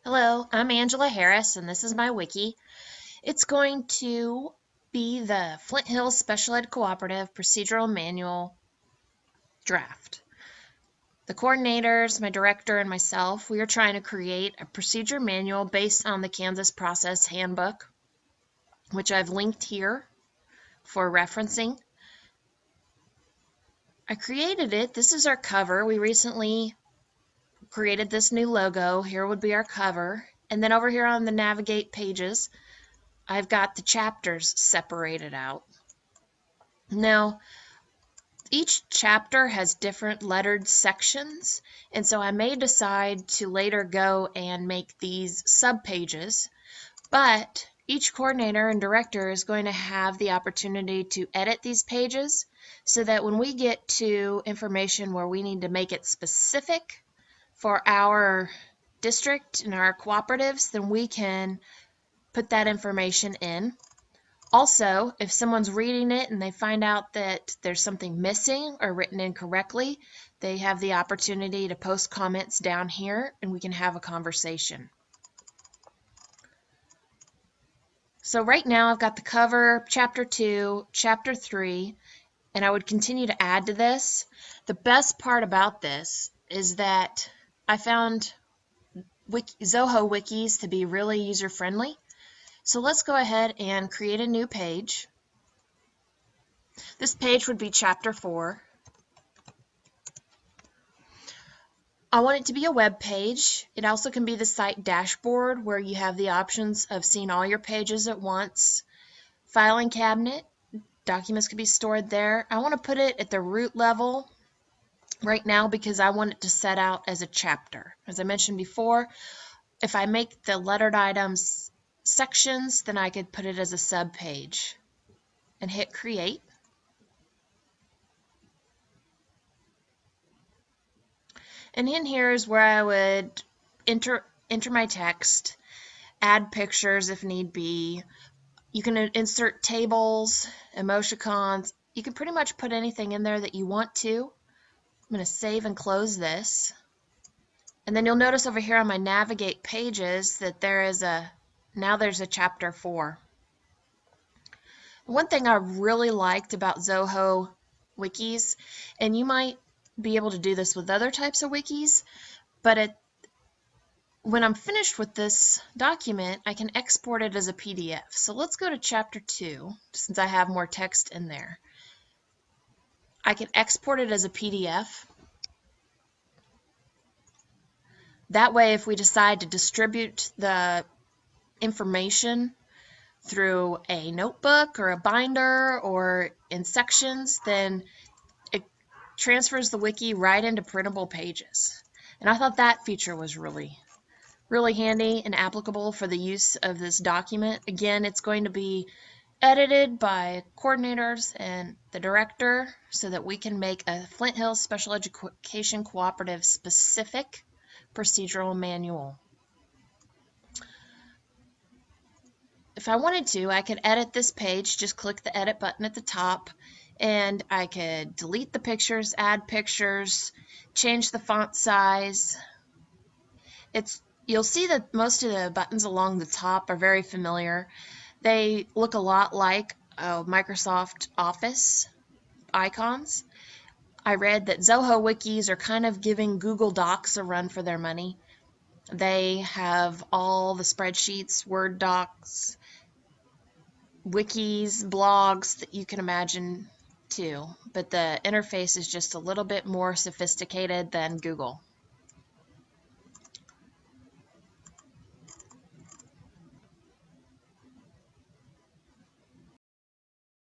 Hello, I'm Angela Harris, and this is my wiki. It's going to be the Flint Hills Special Ed Cooperative Procedural Manual draft. The coordinators, my director, and myself, we are trying to create a procedure manual based on the Kansas Process Handbook, which I've linked here for referencing. I created it. This is our cover. We recently created this new logo. Here would be our cover. And then over here on the navigate pages, I've got the chapters separated out. Now, each chapter has different lettered sections, and so I may decide to later go and make these subpages, but each coordinator and director is going to have the opportunity to edit these pages so that when we get to information where we need to make it specific for our district and our cooperatives, then we can put that information in. Also, if someone's reading it and they find out that there's something missing or written incorrectly, they have the opportunity to post comments down here and we can have a conversation. So right now I've got the cover, Chapter 2, Chapter 3, and I would continue to add to this. The best part about this is that I found Zoho wikis to be really user-friendly. So let's go ahead and create a new page. This page would be Chapter 4. I want it to be a web page. It also can be the site dashboard where you have the options of seeing all your pages at once. Filing cabinet, documents can be stored there. I want to put it at the root level right now because I want it to set out as a chapter. As I mentioned before, if I make the lettered items sections, then I could put it as a sub page and hit create. And in here is where I would enter my text, add pictures if need be. You can insert tables, emoticons. You can pretty much put anything in there that you want to. I'm going to save and close this. And then you'll notice over here on my navigate pages that there's a chapter 4. One thing I really liked about Zoho wikis, and you might be able to do this with other types of wikis, but when I'm finished with this document, I can export it as a PDF. So let's go to Chapter 2, since I have more text in there. I can export it as a PDF. That way, if we decide to distribute the information through a notebook or a binder or in sections, then it transfers the wiki right into printable pages. And I thought that feature was really handy and applicable for the use of this document. Again, it's going to be edited by coordinators and the director so that we can make a Flint Hills Special Education Cooperative specific procedural manual. If I wanted to, I could edit this page, just click the edit button at the top, and I could delete the pictures, add pictures, change the font size. You'll see that most of the buttons along the top are very familiar. They look a lot like Microsoft Office icons. I read that Zoho wikis are kind of giving Google Docs a run for their money. They have all the spreadsheets, Word docs, wikis, blogs that you can imagine too, but the interface is just a little bit more sophisticated than Google.